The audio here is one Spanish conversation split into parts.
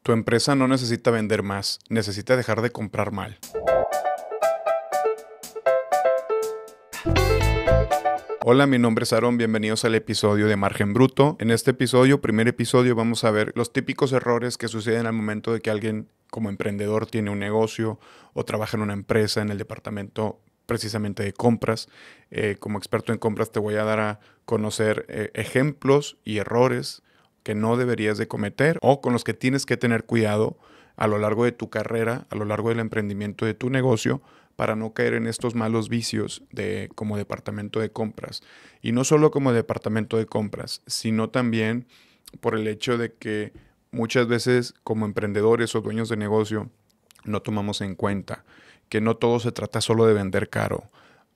Tu empresa no necesita vender más, necesita dejar de comprar mal. Hola, mi nombre es Aaron, bienvenidos al episodio de Margen Bruto. En este episodio, primer episodio, vamos a ver los típicos errores que suceden al momento de que alguien como emprendedor tiene un negocio o trabaja en una empresa en el departamento precisamente de compras. Como experto en compras te voy a dar a conocer ejemplos y errores que no deberías de cometer o con los que tienes que tener cuidado a lo largo de tu carrera, a lo largo del emprendimiento de tu negocio, para no caer en estos malos vicios como departamento de compras. Y no solo como departamento de compras, sino también por el hecho de que muchas veces como emprendedores o dueños de negocio no tomamos en cuenta que no todo se trata solo de vender caro,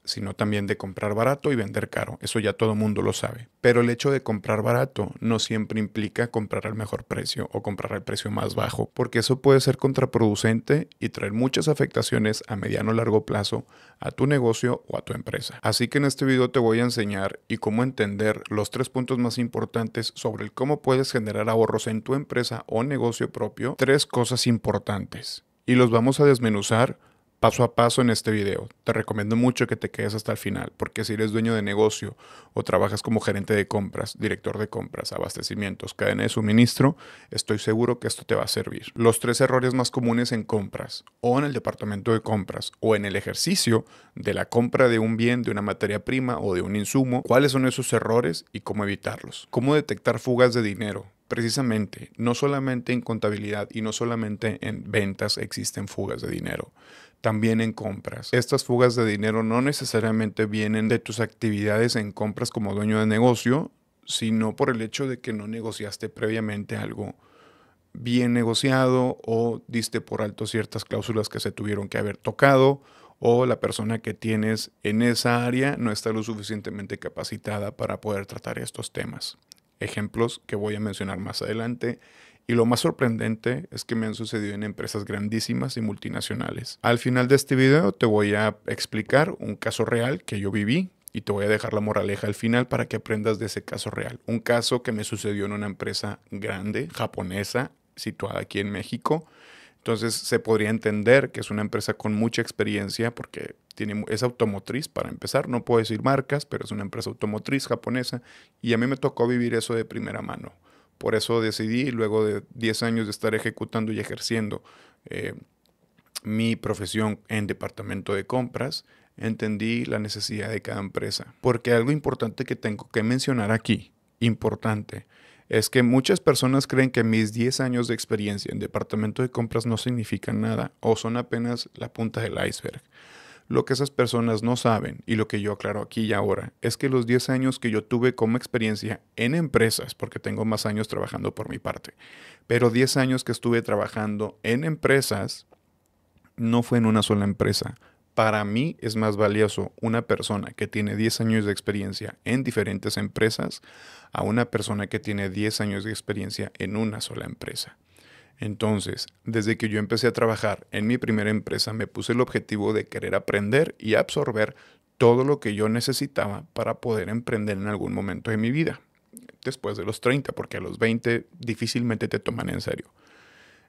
sino también de comprar barato y vender caro. Eso ya todo mundo lo sabe. Pero el hecho de comprar barato no siempre implica comprar al mejor precio o comprar al precio más bajo, porque eso puede ser contraproducente y traer muchas afectaciones a mediano o largo plazo a tu negocio o a tu empresa. Así que en este video te voy a enseñar y cómo entender los 3 puntos más importantes sobre el cómo puedes generar ahorros en tu empresa o negocio propio. 3 cosas importantes. Y los vamos a desmenuzar paso a paso en este video. Te recomiendo mucho que te quedes hasta el final, porque si eres dueño de negocio o trabajas como gerente de compras, director de compras, abastecimientos, cadena de suministro, estoy seguro que esto te va a servir. Los 3 errores más comunes en compras o en el departamento de compras o en el ejercicio de la compra de un bien, de una materia prima o de un insumo. ¿Cuáles son esos errores y cómo evitarlos? ¿Cómo detectar fugas de dinero? Precisamente, no solamente en contabilidad y no solamente en ventas existen fugas de dinero. También en compras. Estas fugas de dinero no necesariamente vienen de tus actividades en compras como dueño de negocio, sino por el hecho de que no negociaste previamente algo bien negociado o diste por alto ciertas cláusulas que se tuvieron que haber tocado, o la persona que tienes en esa área no está lo suficientemente capacitada para poder tratar estos temas. Ejemplos que voy a mencionar más adelante. Y lo más sorprendente es que me han sucedido en empresas grandísimas y multinacionales. Al final de este video te voy a explicar un caso real que yo viví y te voy a dejar la moraleja al final para que aprendas de ese caso real. Un caso que me sucedió en una empresa grande, japonesa, situada aquí en México. Entonces se podría entender que es una empresa con mucha experiencia porque es automotriz para empezar. No puedo decir marcas, pero es una empresa automotriz japonesa y a mí me tocó vivir eso de primera mano. Por eso decidí, luego de 10 años de estar ejecutando y ejerciendo mi profesión en departamento de compras, entendí la necesidad de cada empresa. Porque algo importante que tengo que mencionar aquí, importante, es que muchas personas creen que mis 10 años de experiencia en departamento de compras no significan nada o son apenas la punta del iceberg. Lo que esas personas no saben y lo que yo aclaro aquí y ahora es que los 10 años que yo tuve como experiencia en empresas, porque tengo más años trabajando por mi parte, pero 10 años que estuve trabajando en empresas no fue en una sola empresa. Para mí es más valioso una persona que tiene 10 años de experiencia en diferentes empresas a una persona que tiene 10 años de experiencia en una sola empresa. Entonces, desde que yo empecé a trabajar en mi primera empresa, me puse el objetivo de querer aprender y absorber todo lo que yo necesitaba para poder emprender en algún momento de mi vida. Después de los 30, porque a los 20 difícilmente te toman en serio.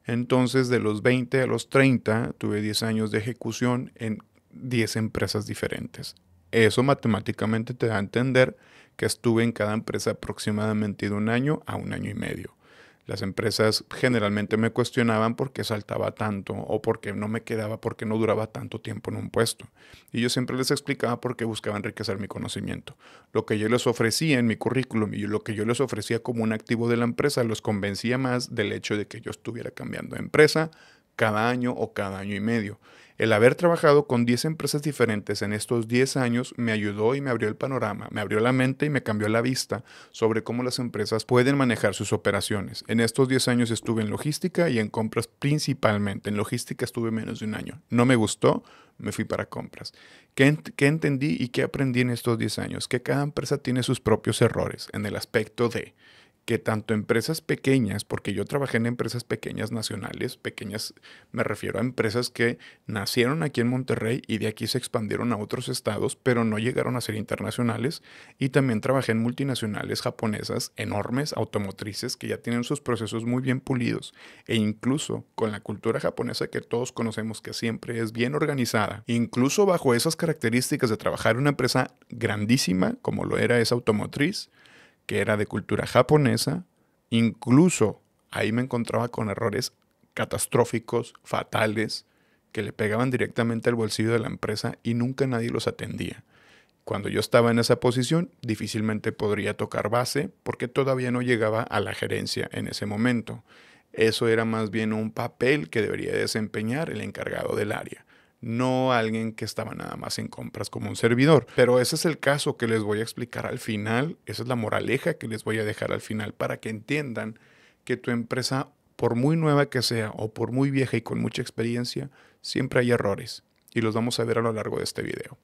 Entonces, de los 20 a los 30, tuve 10 años de ejecución en 10 empresas diferentes. Eso matemáticamente te da a entender que estuve en cada empresa aproximadamente de 1 año a 1 año y medio. Las empresas generalmente me cuestionaban por qué saltaba tanto o por qué no me quedaba, por qué no duraba tanto tiempo en un puesto. Y yo siempre les explicaba por qué buscaba enriquecer mi conocimiento. Lo que yo les ofrecía en mi currículum y lo que yo les ofrecía como un activo de la empresa los convencía más del hecho de que yo estuviera cambiando de empresa cada año o cada año y medio. El haber trabajado con 10 empresas diferentes en estos 10 años me ayudó y me abrió el panorama, me abrió la mente y me cambió la vista sobre cómo las empresas pueden manejar sus operaciones. En estos 10 años estuve en logística y en compras principalmente. En logística estuve menos de 1 año. No me gustó, me fui para compras. ¿Qué entendí y qué aprendí en estos 10 años? Que cada empresa tiene sus propios errores en el aspecto de que tanto empresas pequeñas, porque yo trabajé en empresas pequeñas nacionales, pequeñas me refiero a empresas que nacieron aquí en Monterrey y de aquí se expandieron a otros estados, pero no llegaron a ser internacionales, y también trabajé en multinacionales japonesas enormes, automotrices, que ya tienen sus procesos muy bien pulidos, e incluso con la cultura japonesa que todos conocemos que siempre es bien organizada, incluso bajo esas características de trabajar en una empresa grandísima como lo era esa automotriz, que era de cultura japonesa, incluso ahí me encontraba con errores catastróficos, fatales, que le pegaban directamente al bolsillo de la empresa y nunca nadie los atendía. Cuando yo estaba en esa posición, difícilmente podría tocar base porque todavía no llegaba a la gerencia en ese momento. Eso era más bien un papel que debería desempeñar el encargado del área, no alguien que estaba nada más en compras como un servidor. Pero ese es el caso que les voy a explicar al final, esa es la moraleja que les voy a dejar al final para que entiendan que tu empresa, por muy nueva que sea o por muy vieja y con mucha experiencia, siempre hay errores y los vamos a ver a lo largo de este video.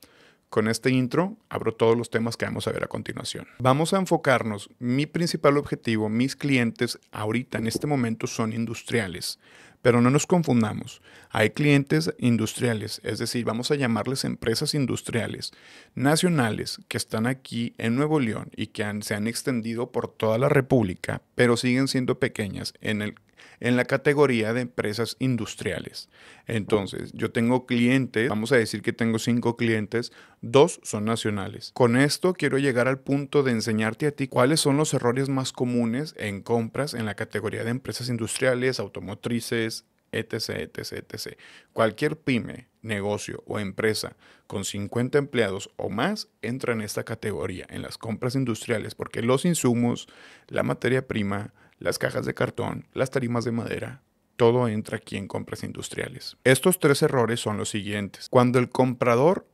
Con este intro abro todos los temas que vamos a ver a continuación. Vamos a enfocarnos, mi principal objetivo, mis clientes ahorita en este momento son industriales, pero no nos confundamos. Hay clientes industriales, es decir, vamos a llamarles empresas industriales nacionales que están aquí en Nuevo León y que se han extendido por toda la República, pero siguen siendo pequeñas en la categoría de empresas industriales. Entonces, yo tengo clientes, vamos a decir que tengo 5 clientes, 2 son nacionales. Con esto quiero llegar al punto de enseñarte a ti cuáles son los errores más comunes en compras en la categoría de empresas industriales, automotrices, etc, etc, etc. Cualquier pyme, negocio o empresa con 50 empleados o más entra en esta categoría, en las compras industriales, porque los insumos, la materia prima, las cajas de cartón, las tarimas de madera, todo entra aquí en compras industriales. Estos 3 errores son los siguientes. Cuando el comprador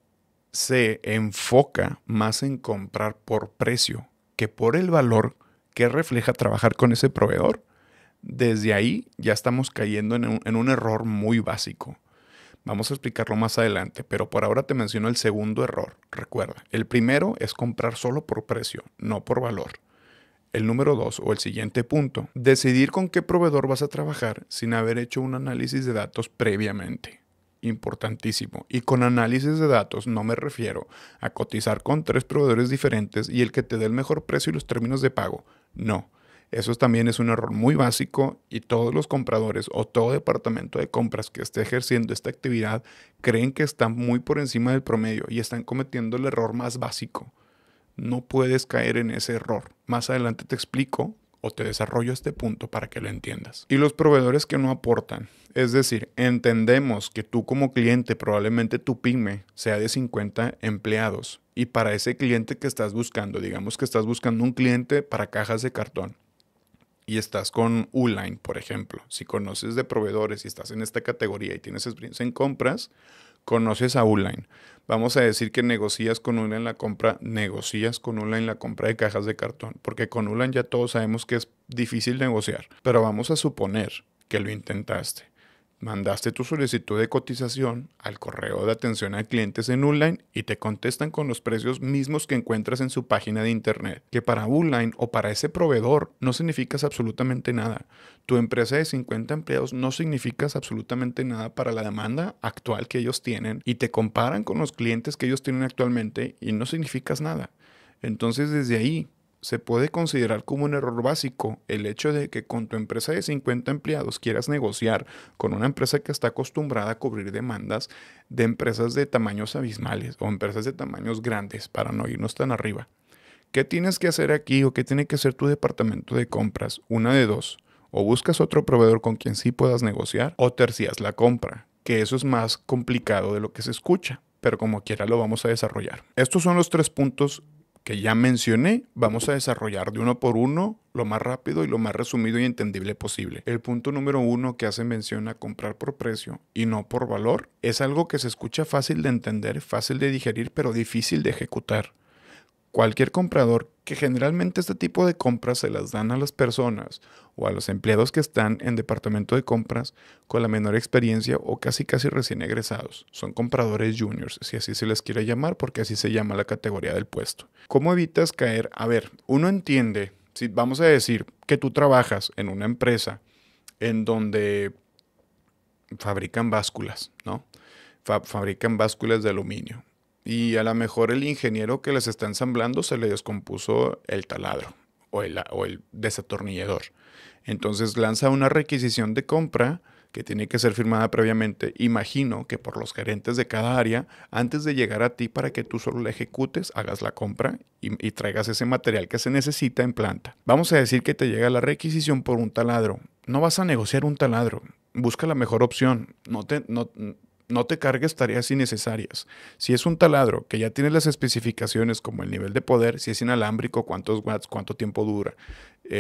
se enfoca más en comprar por precio que por el valor que refleja trabajar con ese proveedor, desde ahí ya estamos cayendo en un error muy básico. Vamos a explicarlo más adelante, pero por ahora te menciono el segundo error. Recuerda, el primero es comprar solo por precio, no por valor. El número 2 o el siguiente punto, decidir con qué proveedor vas a trabajar sin haber hecho un análisis de datos previamente. Importantísimo. Y con análisis de datos no me refiero a cotizar con 3 proveedores diferentes y el que te dé el mejor precio y los términos de pago. No. Eso también es un error muy básico y todos los compradores o todo departamento de compras que esté ejerciendo esta actividad creen que están muy por encima del promedio y están cometiendo el error más básico. No puedes caer en ese error. Más adelante te explico o te desarrollo este punto para que lo entiendas. Y los proveedores que no aportan. Es decir, entendemos que tú como cliente, probablemente tu pyme sea de 50 empleados. Y para ese cliente que estás buscando, digamos que estás buscando un cliente para cajas de cartón. Y estás con Uline, por ejemplo. Si conoces de proveedores y estás en esta categoría y tienes experiencia en compras, conoces a Uline. Vamos a decir que negocias con Uline la compra de cajas de cartón, porque con Uline ya todos sabemos que es difícil negociar, pero vamos a suponer que lo intentaste. Mandaste tu solicitud de cotización al correo de atención a clientes en Uline y te contestan con los precios mismos que encuentras en su página de internet, que para Uline o para ese proveedor no significas absolutamente nada. Tu empresa de 50 empleados no significas absolutamente nada para la demanda actual que ellos tienen y te comparan con los clientes que ellos tienen actualmente y no significas nada. Entonces desde ahí se puede considerar como un error básico el hecho de que con tu empresa de 50 empleados quieras negociar con una empresa que está acostumbrada a cubrir demandas de empresas de tamaños abismales o empresas de tamaños grandes para no irnos tan arriba. ¿Qué tienes que hacer aquí o qué tiene que hacer tu departamento de compras? Una de dos. O buscas otro proveedor con quien sí puedas negociar o tercias la compra, que eso es más complicado de lo que se escucha, pero como quiera lo vamos a desarrollar. Estos son los 3 puntos que ya mencioné, vamos a desarrollar de uno por uno lo más rápido y lo más resumido y entendible posible. El punto número 1 que hace mención a comprar por precio y no por valor es algo que se escucha fácil de entender, fácil de digerir, pero difícil de ejecutar. Cualquier comprador, que generalmente este tipo de compras se las dan a las personas o a los empleados que están en departamento de compras con la menor experiencia o casi recién egresados. Son compradores juniors, si así se les quiere llamar, porque así se llama la categoría del puesto. ¿Cómo evitas caer? A ver, uno entiende, Si vamos a decir que tú trabajas en una empresa en donde fabrican básculas, ¿no? Fabrican básculas de aluminio. Y a lo mejor el ingeniero que les está ensamblando se le descompuso el taladro o el desatornillador. Entonces lanza una requisición de compra que tiene que ser firmada previamente, imagino que por los gerentes de cada área, antes de llegar a ti para que tú solo la ejecutes, hagas la compra y traigas ese material que se necesita en planta. Vamos a decir que te llega la requisición por un taladro. No vas a negociar un taladro. Busca la mejor opción. No te cargues tareas innecesarias. Si es un taladro que ya tiene las especificaciones como el nivel de poder, si es inalámbrico, cuántos watts, cuánto tiempo dura,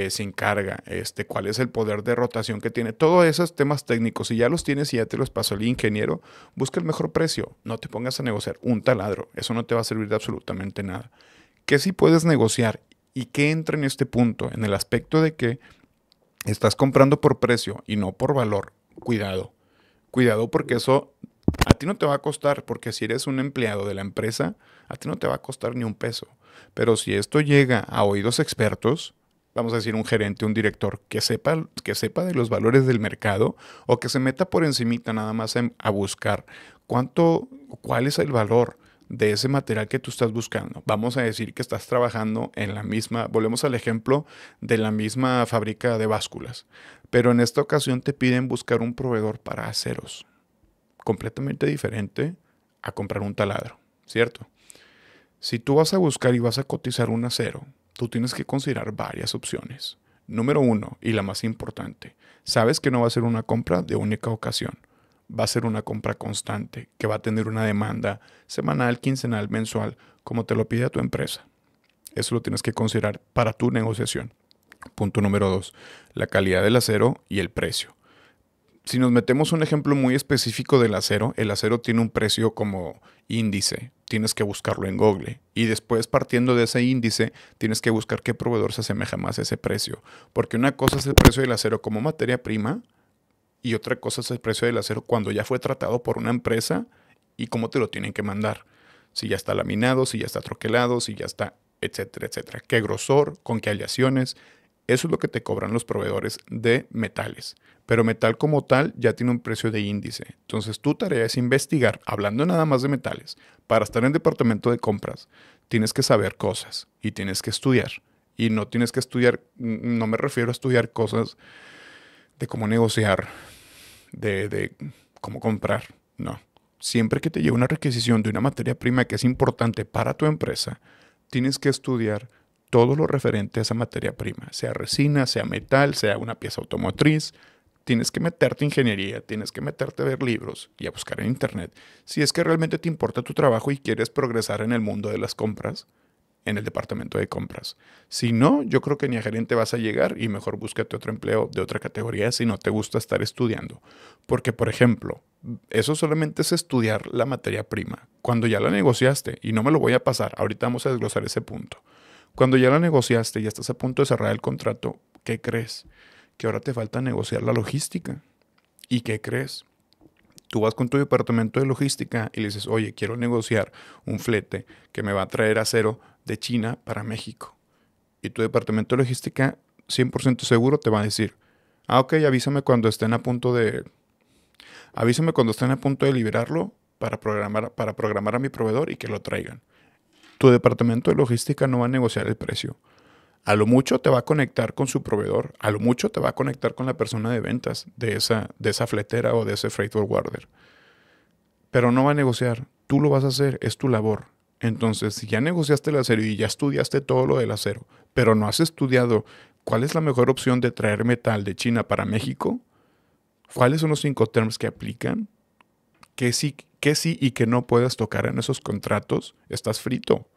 sin carga, cuál es el poder de rotación que tiene, todos esos temas técnicos, si ya los tienes y ya te los pasó el ingeniero, busca el mejor precio. No te pongas a negociar un taladro. Eso no te va a servir de absolutamente nada. ¿Qué sí puedes negociar? ¿Y qué entra en este punto? En el aspecto de que estás comprando por precio y no por valor. Cuidado. Cuidado porque eso a ti no te va a costar, porque si eres un empleado de la empresa, a ti no te va a costar ni un peso. Pero si esto llega a oídos expertos, vamos a decir un gerente, un director, que sepa de los valores del mercado o que se meta por encimita nada más a buscar cuál es el valor de ese material que tú estás buscando. Vamos a decir que estás trabajando en la misma, volvemos al ejemplo de la misma fábrica de básculas, pero en esta ocasión te piden buscar un proveedor para aceros completamente diferente a comprar un taladro, ¿cierto? Si tú vas a buscar y vas a cotizar un acero, tú tienes que considerar varias opciones. Número uno, y la más importante, sabes que no va a ser una compra de única ocasión. Va a ser una compra constante, que va a tener una demanda semanal, quincenal, mensual, como te lo pide tu empresa. Eso lo tienes que considerar para tu negociación. Punto número dos, la calidad del acero y el precio. Si nos metemos un ejemplo muy específico del acero, el acero tiene un precio como índice. Tienes que buscarlo en Google. Y después, partiendo de ese índice, tienes que buscar qué proveedor se asemeja más a ese precio. Porque una cosa es el precio del acero como materia prima y otra cosa es el precio del acero cuando ya fue tratado por una empresa y cómo te lo tienen que mandar. Si ya está laminado, si ya está troquelado, si ya está, etcétera, etcétera. ¿Qué grosor? ¿Con qué aleaciones? Eso es lo que te cobran los proveedores de metales. Pero metal como tal ya tiene un precio de índice. Entonces tu tarea es investigar, hablando nada más de metales. Para estar en el departamento de compras, tienes que saber cosas y tienes que estudiar. Y no tienes que estudiar, no me refiero a estudiar cosas de cómo negociar, de cómo comprar. No. Siempre que te llegue una requisición de una materia prima que es importante para tu empresa, tienes que estudiar todo lo referente a esa materia prima, sea resina, sea metal, sea una pieza automotriz. Tienes que meterte en ingeniería, tienes que meterte a ver libros y a buscar en internet. Si es que realmente te importa tu trabajo y quieres progresar en el mundo de las compras, en el departamento de compras. Si no, yo creo que ni a gerente vas a llegar y mejor búscate otro empleo de otra categoría si no te gusta estar estudiando. Porque, por ejemplo, eso solamente es estudiar la materia prima. Cuando ya la negociaste, y no me lo voy a pasar, ahorita vamos a desglosar ese punto. Cuando ya la negociaste y ya estás a punto de cerrar el contrato, ¿qué crees? Que ahora te falta negociar la logística. ¿Y qué crees? Tú vas con tu departamento de logística y le dices, oye, quiero negociar un flete que me va a traer acero de China para México. Y tu departamento de logística 100% seguro te va a decir, ok, avísame cuando estén a punto de liberarlo para programar a mi proveedor y que lo traigan. Tu departamento de logística no va a negociar el precio. A lo mucho te va a conectar con su proveedor, a lo mucho te va a conectar con la persona de ventas de esa fletera o de ese freight forwarder. Pero no va a negociar, tú lo vas a hacer, es tu labor. Entonces, si ya negociaste el acero y ya estudiaste todo lo del acero, pero no has estudiado cuál es la mejor opción de traer metal de China para México, cuáles son los Incoterms que aplican, qué sí y qué no puedes tocar en esos contratos, estás frito.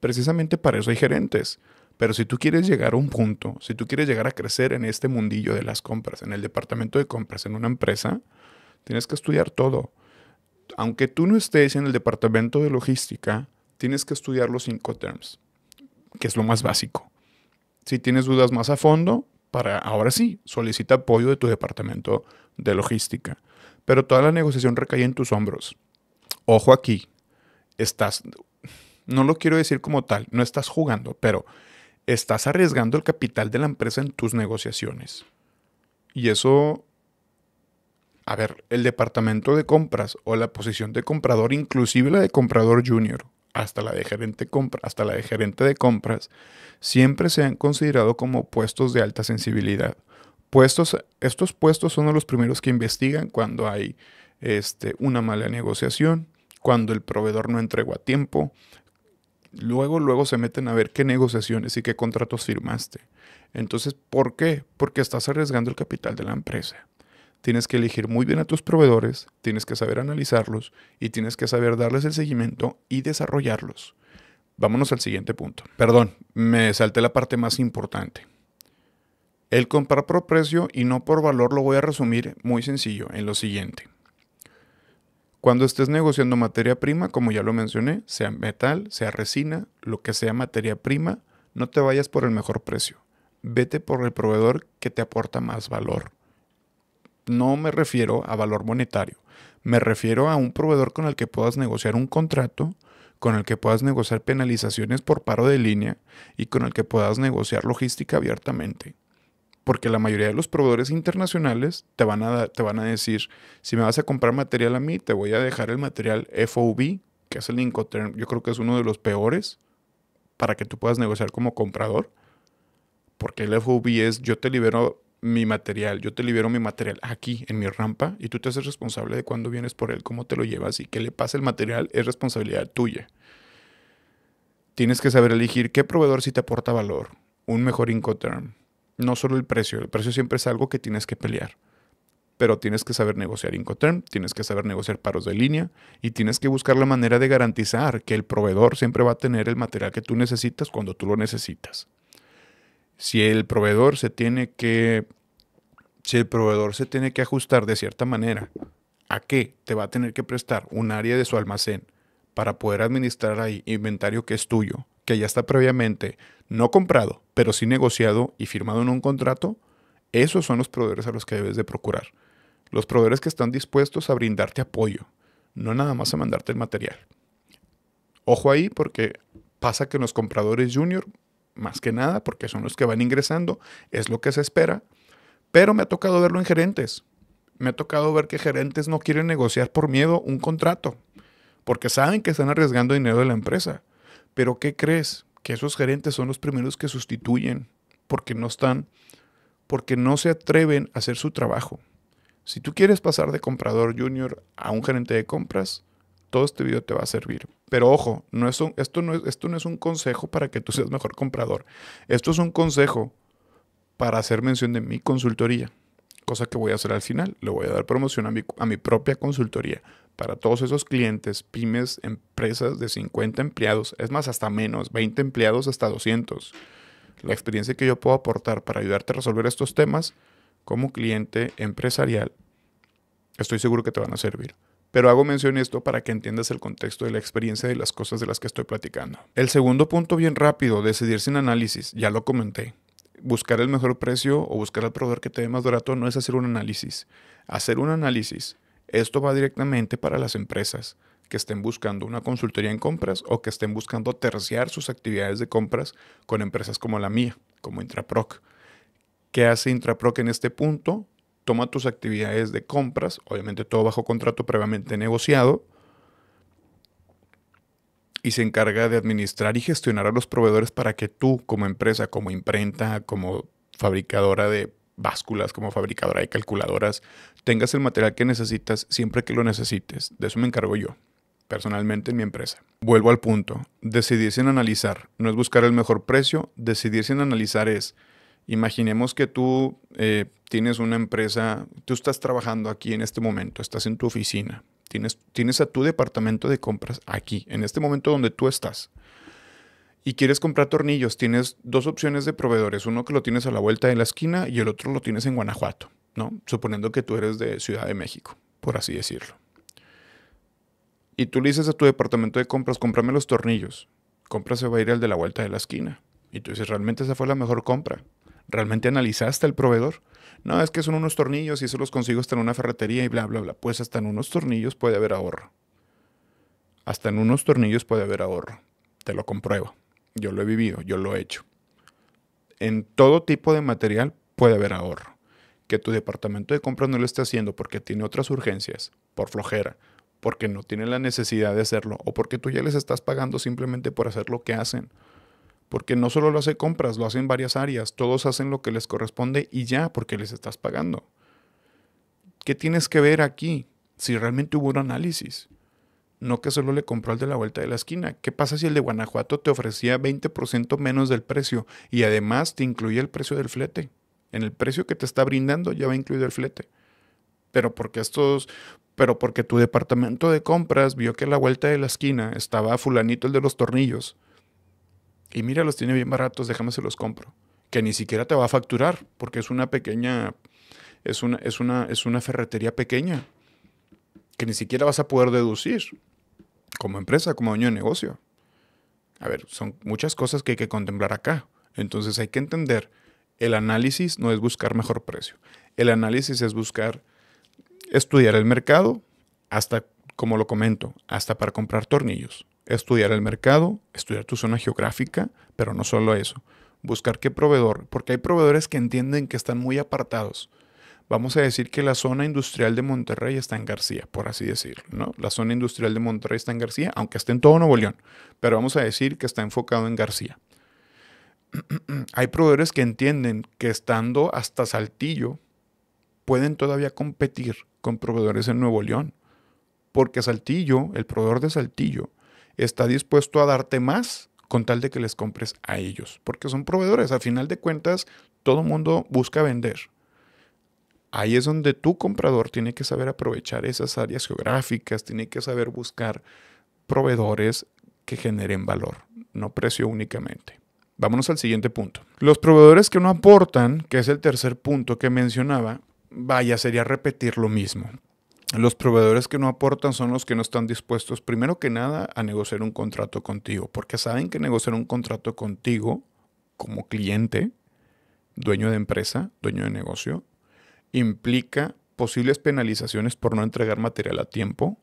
Precisamente para eso hay gerentes. Pero si tú quieres llegar a un punto, si tú quieres llegar a crecer en este mundillo de las compras, en el departamento de compras, en una empresa, tienes que estudiar todo. Aunque tú no estés en el departamento de logística, tienes que estudiar los Incoterms, que es lo más básico. Si tienes dudas más a fondo, ahora sí, solicita apoyo de tu departamento de logística. Pero toda la negociación recae en tus hombros. Ojo aquí, no lo quiero decir como tal, no estás jugando, pero estás arriesgando el capital de la empresa en tus negociaciones. Y eso, a ver, el departamento de compras o la posición de comprador, inclusive la de comprador junior, hasta la de hasta la de gerente de compras, siempre se han considerado como puestos de alta sensibilidad. Estos puestos son los primeros que investigan cuando hay una mala negociación, cuando el proveedor no entregó a tiempo. Luego se meten a ver qué negociaciones y qué contratos firmaste. Entonces, ¿por qué? Porque estás arriesgando el capital de la empresa. Tienes que elegir muy bien a tus proveedores, tienes que saber analizarlos y tienes que saber darles el seguimiento y desarrollarlos. Vámonos al siguiente punto. Perdón, me salté la parte más importante. El comprar por precio y no por valor lo voy a resumir muy sencillo en lo siguiente. Cuando estés negociando materia prima, como ya lo mencioné, sea metal, sea resina, lo que sea materia prima, no te vayas por el mejor precio. Vete por el proveedor que te aporta más valor. No me refiero a valor monetario. Me refiero a un proveedor con el que puedas negociar un contrato, con el que puedas negociar penalizaciones por paro de línea y con el que puedas negociar logística abiertamente. Porque la mayoría de los proveedores internacionales te van a decir, si me vas a comprar material a mí, te voy a dejar el material FOB, que es el Incoterm. Yo creo que es uno de los peores para que tú puedas negociar como comprador. Porque el FOB es, yo te libero mi material aquí en mi rampa y tú te haces responsable de cuándo vienes por él, cómo te lo llevas y qué le pasa el material es responsabilidad tuya. Tienes que saber elegir qué proveedor sí te aporta valor, un mejor Incoterm. No solo el precio siempre es algo que tienes que pelear, pero tienes que saber negociar Incoterm, tienes que saber negociar paros de línea y tienes que buscar la manera de garantizar que el proveedor siempre va a tener el material que tú necesitas cuando tú lo necesitas. Si el proveedor se tiene que ajustar de cierta manera a que te va a tener que prestar un área de su almacén para poder administrar ahí inventario que es tuyo, que ya está previamente no comprado, pero sí negociado y firmado en un contrato, esos son los proveedores a los que debes de procurar. Los proveedores que están dispuestos a brindarte apoyo, no nada más a mandarte el material. Ojo ahí porque pasa que los compradores junior, más que nada, porque son los que van ingresando, es lo que se espera, pero me ha tocado verlo en gerentes. Me ha tocado ver que gerentes no quieren negociar por miedo un contrato, porque saben que están arriesgando dinero de la empresa. Pero ¿qué crees? Que esos gerentes son los primeros que sustituyen, porque no se atreven a hacer su trabajo. Si tú quieres pasar de comprador junior a un gerente de compras, todo este video te va a servir. Pero ojo, esto no es un consejo para que tú seas mejor comprador. Esto es un consejo para hacer mención de mi consultoría, cosa que voy a hacer al final. Le voy a dar promoción a mi propia consultoría para todos esos clientes, pymes, empresas de 50 empleados, es más, hasta menos, 20 empleados hasta 200. La experiencia que yo puedo aportar para ayudarte a resolver estos temas como cliente empresarial, estoy seguro que te van a servir. Pero hago mención de esto para que entiendas el contexto de la experiencia de las cosas de las que estoy platicando. El segundo punto bien rápido, decidir sin análisis, ya lo comenté. Buscar el mejor precio o buscar al proveedor que te dé más barato no es hacer un análisis. Hacer un análisis, esto va directamente para las empresas que estén buscando una consultoría en compras o que estén buscando terciar sus actividades de compras con empresas como la mía, como Intraproc. ¿Qué hace Intraproc en este punto? Toma tus actividades de compras, obviamente todo bajo contrato previamente negociado, y se encarga de administrar y gestionar a los proveedores para que tú, como empresa, como imprenta, como fabricadora de básculas, como fabricadora de calculadoras, tengas el material que necesitas siempre que lo necesites. De eso me encargo yo, personalmente en mi empresa. Vuelvo al punto. Decidir sin analizar. No es buscar el mejor precio. Decidir sin analizar es, imaginemos que tú tienes una empresa, tú estás trabajando aquí en este momento, estás en tu oficina. Tienes a tu departamento de compras aquí, en este momento donde tú estás. Y quieres comprar tornillos, tienes dos opciones de proveedores. Uno que lo tienes a la vuelta de la esquina y el otro lo tienes en Guanajuato, ¿no? Suponiendo que tú eres de Ciudad de México, por así decirlo. Y tú le dices a tu departamento de compras, cómprame los tornillos. Compra se va a ir al de la vuelta de la esquina. Y tú dices, ¿realmente esa fue la mejor compra? ¿Realmente analizaste al proveedor? No, es que son unos tornillos y eso los consigo hasta en una ferretería y bla, bla, bla. Pues hasta en unos tornillos puede haber ahorro. Hasta en unos tornillos puede haber ahorro. Te lo compruebo. Yo lo he vivido, yo lo he hecho. En todo tipo de material puede haber ahorro. Que tu departamento de compras no lo esté haciendo porque tiene otras urgencias, por flojera, porque no tiene la necesidad de hacerlo, o porque tú ya les estás pagando simplemente por hacer lo que hacen. Porque no solo lo hace compras, lo hacen varias áreas, todos hacen lo que les corresponde y ya, porque les estás pagando. ¿Qué tienes que ver aquí? Si realmente hubo un análisis. No que solo le compró al de la vuelta de la esquina. ¿Qué pasa si el de Guanajuato te ofrecía 20% menos del precio y además te incluía el precio del flete? En el precio que te está brindando ya va incluido el flete. Pero porque tu departamento de compras vio que a la vuelta de la esquina estaba fulanito el de los tornillos. Y mira, los tiene bien baratos, déjame se los compro. Que ni siquiera te va a facturar, porque es una pequeña, es una ferretería pequeña, que ni siquiera vas a poder deducir como empresa, como dueño de negocio. A ver, son muchas cosas que hay que contemplar acá. Entonces hay que entender, el análisis no es buscar mejor precio. El análisis es buscar estudiar el mercado, hasta, como lo comento, hasta para comprar tornillos. Estudiar el mercado, estudiar tu zona geográfica, pero no solo eso. Buscar qué proveedor, porque hay proveedores que entienden que están muy apartados. Vamos a decir que la zona industrial de Monterrey está en García, por así decirlo, ¿no? La zona industrial de Monterrey está en García, aunque esté en todo Nuevo León, pero vamos a decir que está enfocado en García. Hay proveedores que entienden que estando hasta Saltillo pueden todavía competir con proveedores en Nuevo León, porque Saltillo, el proveedor de Saltillo, está dispuesto a darte más con tal de que les compres a ellos, porque son proveedores. Al final de cuentas, todo mundo busca vender. Ahí es donde tu comprador tiene que saber aprovechar esas áreas geográficas, tiene que saber buscar proveedores que generen valor, no precio únicamente. Vámonos al siguiente punto. Los proveedores que no aportan, que es el tercer punto que mencionaba, vaya, sería repetir lo mismo. Los proveedores que no aportan son los que no están dispuestos, primero que nada, a negociar un contrato contigo, porque saben que negociar un contrato contigo como cliente, dueño de empresa, dueño de negocio, implica posibles penalizaciones por no entregar material a tiempo,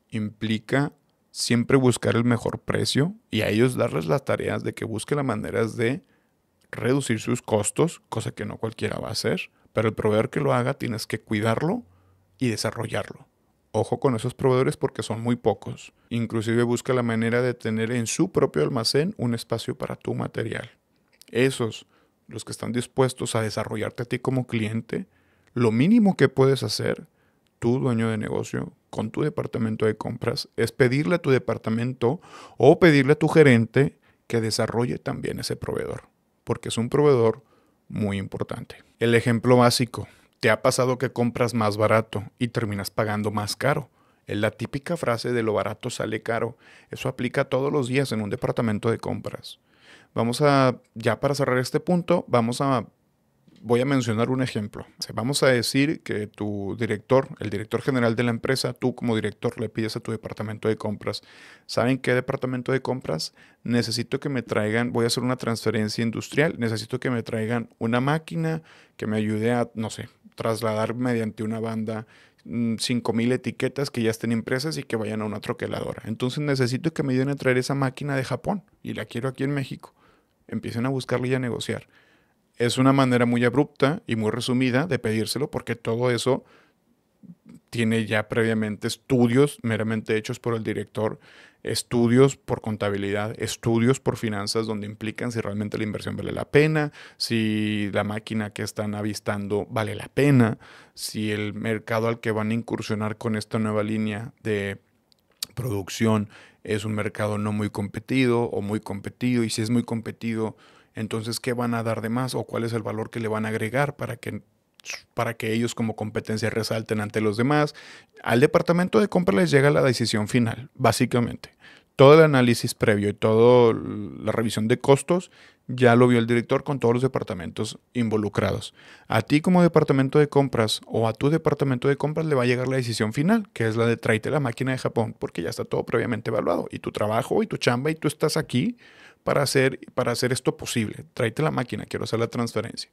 implica siempre buscar el mejor precio y a ellos darles las tareas de que busquen las maneras de reducir sus costos, cosa que no cualquiera va a hacer, pero el proveedor que lo haga tienes que cuidarlo y desarrollarlo. Ojo con esos proveedores porque son muy pocos. Inclusive busca la manera de tener en su propio almacén un espacio para tu material. Esos, los que están dispuestos a desarrollarte a ti como cliente, lo mínimo que puedes hacer, tú dueño de negocio, con tu departamento de compras, es pedirle a tu departamento o pedirle a tu gerente que desarrolle también ese proveedor, porque es un proveedor muy importante. El ejemplo básico, ¿te ha pasado que compras más barato y terminas pagando más caro? Es la típica frase de lo barato sale caro. Eso aplica todos los días en un departamento de compras. Ya para cerrar este punto, voy a mencionar un ejemplo. Vamos a decir que tu director, el director general de la empresa, tú como director le pides a tu departamento de compras, ¿saben qué departamento de compras? Necesito que me traigan, voy a hacer una transferencia industrial, necesito que me traigan una máquina que me ayude a, no sé, trasladar mediante una banda 5,000 etiquetas que ya estén impresas y que vayan a una troqueladora. Entonces necesito que me ayuden a traer esa máquina de Japón y la quiero aquí en México. Empiecen a buscarla y a negociar. Es una manera muy abrupta y muy resumida de pedírselo porque todo eso tiene ya previamente estudios meramente hechos por el director, estudios por contabilidad, estudios por finanzas donde implican si realmente la inversión vale la pena, si la máquina que están avistando vale la pena, si el mercado al que van a incursionar con esta nueva línea de producción es un mercado no muy competido o muy competido, y si es muy competido, entonces ¿qué van a dar de más o cuál es el valor que le van a agregar para que ellos como competencia resalten ante los demás? Al departamento de compra les llega la decisión final, básicamente. Todo el análisis previo y toda la revisión de costos ya lo vio el director con todos los departamentos involucrados. A ti como departamento de compras o a tu departamento de compras le va a llegar la decisión final, que es la de tráete la máquina de Japón, porque ya está todo previamente evaluado. Y tu trabajo y tu chamba y tú estás aquí para hacer esto posible. Tráete la máquina, quiero hacer la transferencia.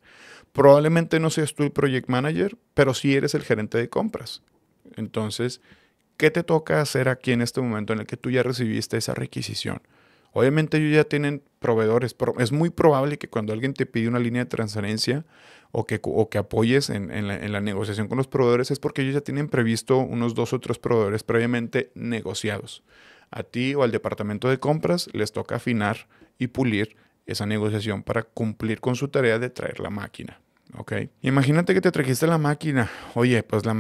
Probablemente no seas tú el project manager, pero sí eres el gerente de compras. Entonces, ¿qué te toca hacer aquí en este momento en el que tú ya recibiste esa requisición? Obviamente ellos ya tienen proveedores. Es muy probable que cuando alguien te pide una línea de transferencia o que apoyes en la negociación con los proveedores es porque ellos ya tienen previsto unos 2 o 3 proveedores previamente negociados. A ti o al departamento de compras les toca afinar y pulir esa negociación para cumplir con su tarea de traer la máquina. ¿Ok? Imagínate que te trajiste la máquina. Oye, pues una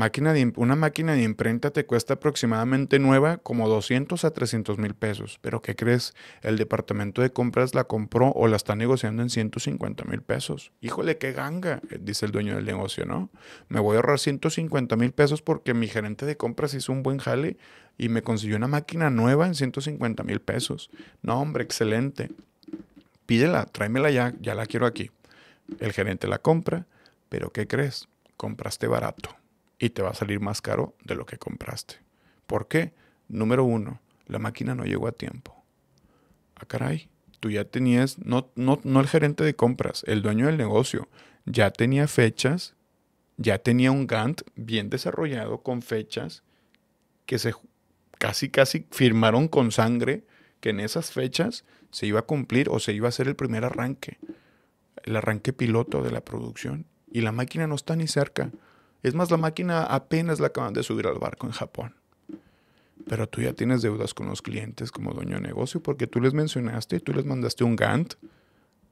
máquina de imprenta te cuesta aproximadamente nueva como 200 a 300 mil pesos. Pero ¿qué crees? El departamento de compras la compró o la está negociando en 150 mil pesos. Híjole, qué ganga, dice el dueño del negocio, ¿no? Me voy a ahorrar 150 mil pesos porque mi gerente de compras hizo un buen jale y me consiguió una máquina nueva en 150 mil pesos. No, hombre, excelente. Pídela, tráemela ya, ya la quiero aquí. El gerente la compra, pero ¿qué crees? Compraste barato y te va a salir más caro de lo que compraste. ¿Por qué? Número 1, la máquina no llegó a tiempo. Ah, caray, tú ya tenías, no el gerente de compras, el dueño del negocio, ya tenía fechas, ya tenía un Gantt bien desarrollado con fechas que se casi firmaron con sangre que en esas fechas se iba a cumplir o se iba a hacer el arranque piloto de la producción. Y la máquina no está ni cerca. Es más, la máquina apenas la acaban de subir al barco en Japón. Pero tú ya tienes deudas con los clientes como dueño de negocio porque tú les mencionaste, tú les mandaste un Gantt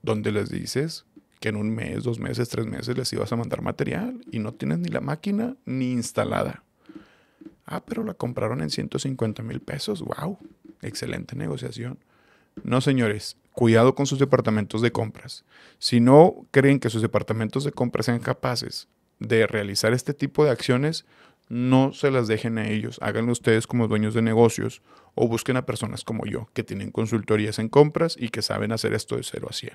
donde les dices que en 1 mes, 2 meses, 3 meses les ibas a mandar material y no tienes ni la máquina ni instalada. Ah, pero la compraron en 150 mil pesos. ¡Wow! Excelente negociación. No, señores, cuidado con sus departamentos de compras. Si no creen que sus departamentos de compras sean capaces de realizar este tipo de acciones, no se las dejen a ellos. Háganlo ustedes como dueños de negocios o busquen a personas como yo que tienen consultorías en compras y que saben hacer esto de 0 a 100.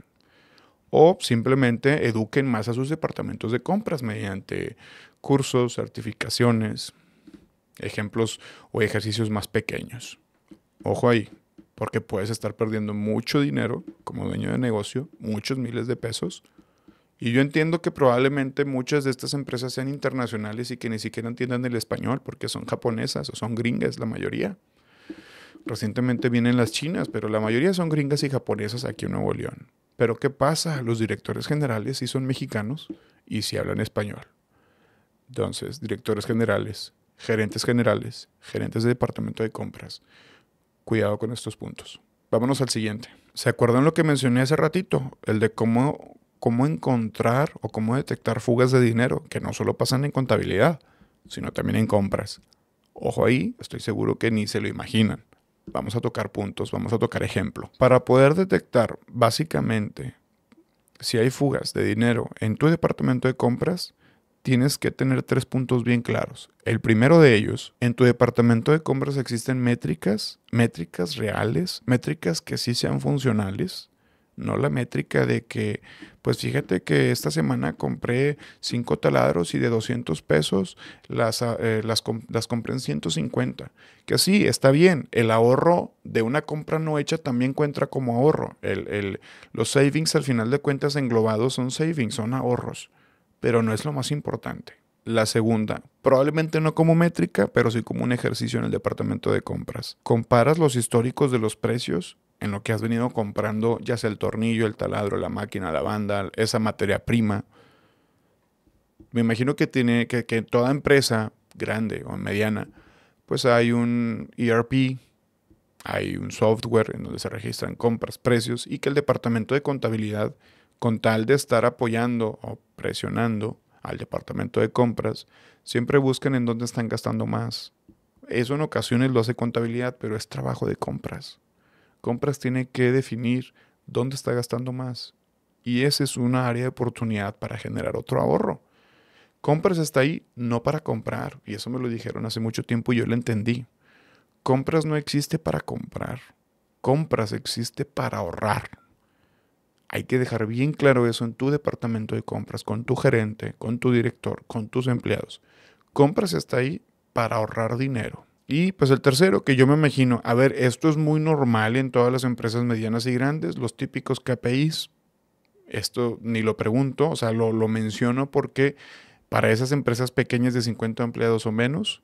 O simplemente eduquen más a sus departamentos de compras mediante cursos, certificaciones, ejemplos o ejercicios más pequeños. Ojo ahí, porque puedes estar perdiendo mucho dinero como dueño de negocio, muchos miles de pesos. Y yo entiendo que probablemente muchas de estas empresas sean internacionales y que ni siquiera entiendan el español porque son japonesas o son gringas la mayoría. Recientemente vienen las chinas, pero la mayoría son gringas y japonesas aquí en Nuevo León. Pero ¿qué pasa? Los directores generales sí son mexicanos y sí hablan español. Entonces, directores generales, gerentes de departamento de compras, cuidado con estos puntos. Vámonos al siguiente. ¿Se acuerdan lo que mencioné hace ratito? El de cómo encontrar o cómo detectar fugas de dinero, que no solo pasan en contabilidad, sino también en compras. Ojo ahí, estoy seguro que ni se lo imaginan. Vamos a tocar puntos, vamos a tocar ejemplo. Para poder detectar básicamente si hay fugas de dinero en tu departamento de compras, tienes que tener 3 puntos bien claros. El primero de ellos, en tu departamento de compras existen métricas reales, métricas que sí sean funcionales. No la métrica de que, pues fíjate que esta semana compré 5 taladros y de 200 pesos las compré en 150. Que sí, está bien. El ahorro de una compra no hecha también cuenta como ahorro. Los savings al final de cuentas englobados son savings, son ahorros. Pero no es lo más importante. La segunda, probablemente no como métrica, pero sí como un ejercicio en el departamento de compras. Comparas los históricos de los precios en lo que has venido comprando, ya sea el tornillo, el taladro, la máquina, la banda, esa materia prima. Me imagino que que toda empresa grande o mediana, pues hay un ERP, hay un software en donde se registran compras, precios y que el departamento de contabilidad, con tal de estar apoyando o presionando al departamento de compras, siempre buscan en dónde están gastando más. Eso en ocasiones lo hace contabilidad, pero es trabajo de compras. Compras tiene que definir dónde está gastando más. Y esa es una área de oportunidad para generar otro ahorro. Compras está ahí no para comprar. Y eso me lo dijeron hace mucho tiempo y yo lo entendí. Compras no existe para comprar. Compras existe para ahorrar. Hay que dejar bien claro eso en tu departamento de compras, con tu gerente, con tu director, con tus empleados. Compras está ahí para ahorrar dinero. Y pues el tercero, que yo me imagino, a ver, esto es muy normal en todas las empresas medianas y grandes, los típicos KPIs. Esto ni lo pregunto, o sea, lo menciono porque para esas empresas pequeñas de 50 empleados o menos,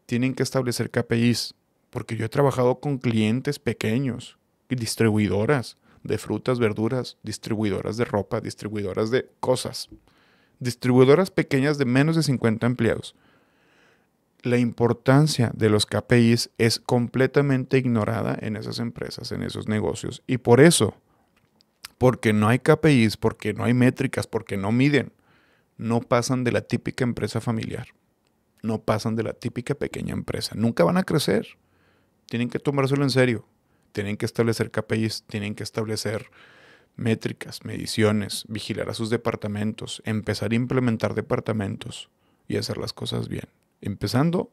tienen que establecer KPIs. Porque yo he trabajado con clientes pequeños distribuidoras de frutas, verduras, distribuidoras de ropa, distribuidoras de cosas, distribuidoras pequeñas de menos de 50 empleados. La importancia de los KPIs es completamente ignorada en esas empresas, en esos negocios. Y por eso, porque no hay KPIs, porque no hay métricas, porque no miden, no pasan de la típica empresa familiar. No pasan de la típica pequeña empresa. Nunca van a crecer. Tienen que tomárselo en serio. Tienen que establecer KPIs, tienen que establecer métricas, mediciones, vigilar a sus departamentos, empezar a implementar departamentos y hacer las cosas bien. Empezando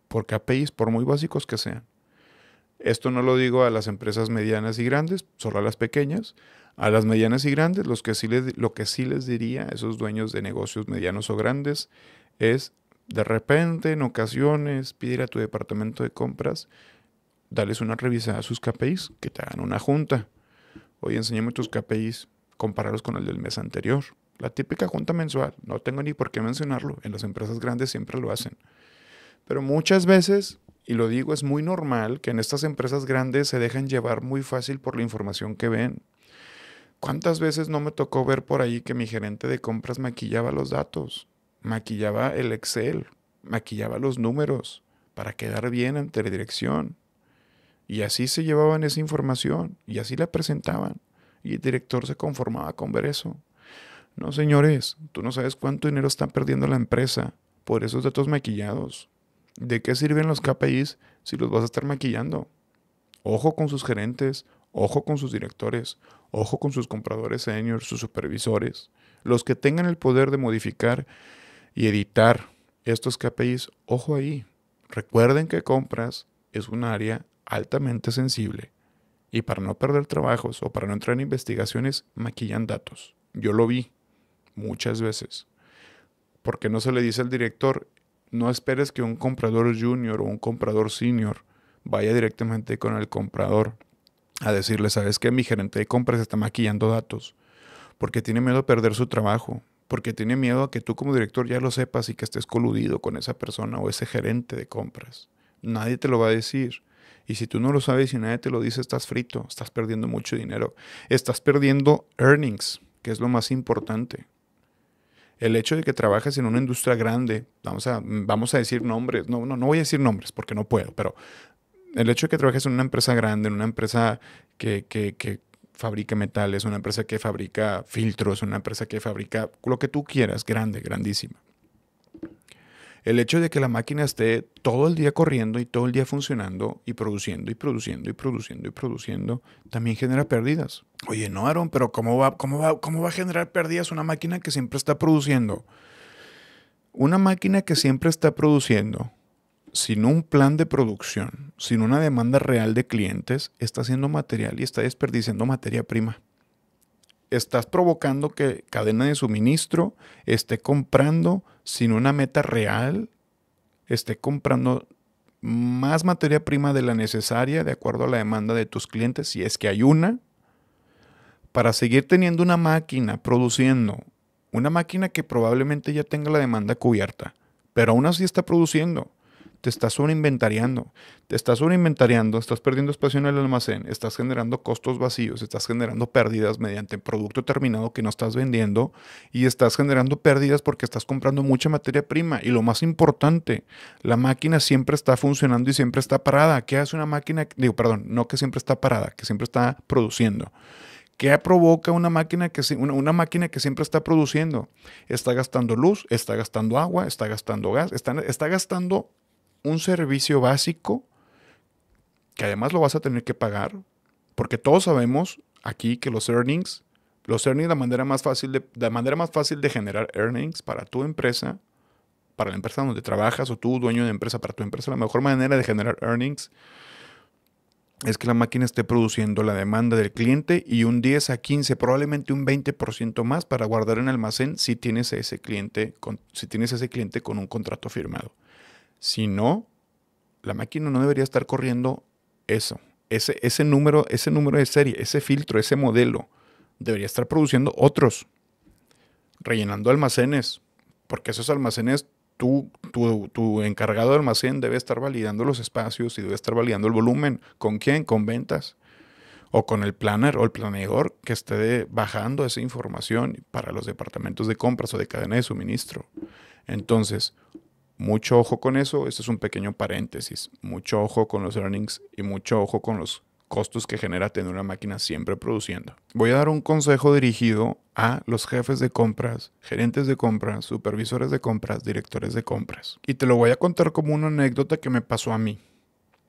por KPIs, por muy básicos que sean. Esto no lo digo a las empresas medianas y grandes, solo a las pequeñas. A las medianas y grandes, lo que sí les diría a esos dueños de negocios medianos o grandes es, de repente, en ocasiones, pedir a tu departamento de compras, darles una revisada a sus KPIs, que te hagan una junta. Oye, enséñame tus KPIs, compararlos con el del mes anterior. La típica junta mensual, no tengo ni por qué mencionarlo, en las empresas grandes siempre lo hacen. Pero muchas veces, y lo digo, es muy normal que en estas empresas grandes se dejan llevar muy fácil por la información que ven. ¿Cuántas veces no me tocó ver por ahí que mi gerente de compras maquillaba los datos, maquillaba el Excel, maquillaba los números para quedar bien ante la dirección? Y así se llevaban esa información y así la presentaban. Y el director se conformaba con ver eso. No, señores, tú no sabes cuánto dinero está perdiendo la empresa por esos datos maquillados. ¿De qué sirven los KPIs si los vas a estar maquillando? Ojo con sus gerentes, ojo con sus directores, ojo con sus compradores seniors, sus supervisores. Los que tengan el poder de modificar y editar estos KPIs, ojo ahí. Recuerden que compras es un área altamente sensible y para no perder trabajos o para no entrar en investigaciones, maquillan datos. Yo lo vi muchas veces. Porque no se le dice al director, no esperes que un comprador junior o un comprador senior vaya directamente con el comprador a decirle, ¿sabes qué? Mi gerente de compras está maquillando datos porque tiene miedo a perder su trabajo, porque tiene miedo a que tú como director ya lo sepas y que estés coludido con esa persona o ese gerente de compras. Nadie te lo va a decir. Y si tú no lo sabes y nadie te lo dice, estás frito, estás perdiendo mucho dinero. Estás perdiendo earnings, que es lo más importante. El hecho de que trabajes en una industria grande, vamos a decir nombres, no voy a decir nombres porque no puedo, pero el hecho de que trabajes en una empresa grande, en una empresa que fabrica metales, una empresa que fabrica filtros, una empresa que fabrica lo que tú quieras, grande, grandísima. El hecho de que la máquina esté todo el día corriendo y todo el día funcionando y produciendo y produciendo y produciendo y produciendo, también genera pérdidas. Oye, no, Aaron, pero ¿cómo va a generar pérdidas una máquina que siempre está produciendo? Una máquina que siempre está produciendo, sin un plan de producción, sin una demanda real de clientes, está haciendo material y está desperdiciando materia prima. Estás provocando que cadena de suministro esté comprando sin una meta real, esté comprando más materia prima de la necesaria de acuerdo a la demanda de tus clientes, si es que hay una, para seguir teniendo una máquina produciendo, una máquina que probablemente ya tenga la demanda cubierta, pero aún así está produciendo. Te estás sobreinventariando, estás perdiendo espacio en el almacén, estás generando costos vacíos, estás generando pérdidas mediante producto terminado que no estás vendiendo y estás generando pérdidas porque estás comprando mucha materia prima. Y lo más importante, la máquina siempre está funcionando y siempre está parada. ¿Qué hace una máquina? No que siempre está parada, que siempre está produciendo. ¿Qué provoca una máquina que siempre está produciendo? Está gastando luz, está gastando agua, está gastando gas, está gastando un servicio básico que además lo vas a tener que pagar, porque todos sabemos aquí que los earnings, la manera más fácil de generar earnings para tu empresa, para la empresa donde trabajas o tú, dueño de empresa, para tu empresa, la mejor manera de generar earnings es que la máquina esté produciendo la demanda del cliente y un 10 a 15, probablemente un 20% más para guardar en almacén si tienes ese cliente con un contrato firmado. Si no, la máquina no debería estar corriendo eso. Ese número de serie, ese filtro, ese modelo, debería estar produciendo otros, rellenando almacenes, porque esos almacenes, tu encargado de almacén debe estar validando los espacios y debe estar validando el volumen. ¿Con quién? Con ventas. o con el planner o el planeador que esté bajando esa información para los departamentos de compras o de cadena de suministro. Entonces, mucho ojo con eso. Este es un pequeño paréntesis. Mucho ojo con los earnings y mucho ojo con los costos que genera tener una máquina siempre produciendo. Voy a dar un consejo dirigido a los jefes de compras, gerentes de compras, supervisores de compras, directores de compras. Y te lo voy a contar como una anécdota que me pasó a mí.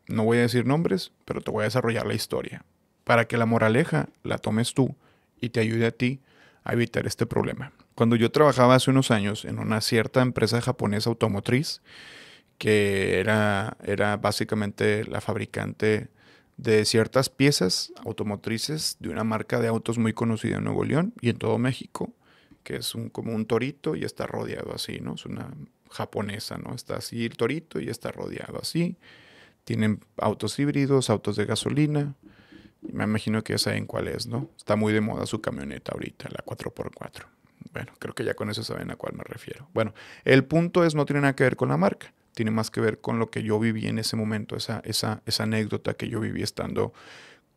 No voy a decir nombres, pero te voy a desarrollar la historia para que la moraleja la tomes tú y te ayude a ti a evitar este problema. Cuando yo trabajaba hace unos años en una cierta empresa japonesa automotriz, que era básicamente la fabricante de ciertas piezas automotrices de una marca de autos muy conocida en Nuevo León y en todo México, que es como un torito y está rodeado así, ¿no? Es una japonesa, ¿no? Está así el torito y está rodeado así. Tienen autos híbridos, autos de gasolina. Me imagino que ya saben cuál es, ¿no? Está muy de moda su camioneta ahorita, la 4x4. Bueno, creo que ya con eso saben a cuál me refiero. Bueno, el punto es, no tiene nada que ver con la marca. Tiene más que ver con lo que yo viví en ese momento, esa anécdota que yo viví estando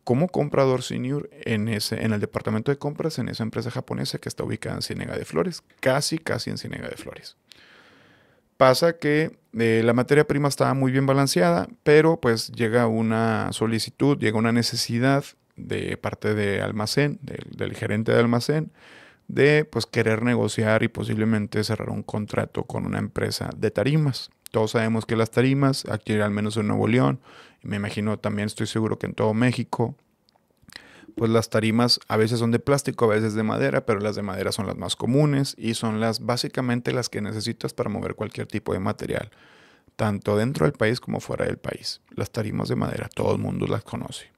como comprador senior en el departamento de compras en esa empresa japonesa que está ubicada en Ciénega de Flores, casi en Ciénega de Flores. Pasa que la materia prima estaba muy bien balanceada, pero pues llega una solicitud, llega una necesidad de parte de almacén, del gerente de almacén, de pues querer negociar y posiblemente cerrar un contrato con una empresa de tarimas. Todos sabemos que las tarimas, aquí al menos en Nuevo León, y me imagino también estoy seguro que en todo México, pues las tarimas a veces son de plástico, a veces de madera, pero las de madera son las más comunes y son básicamente las que necesitas para mover cualquier tipo de material, tanto dentro del país como fuera del país. Las tarimas de madera, todo el mundo las conoce.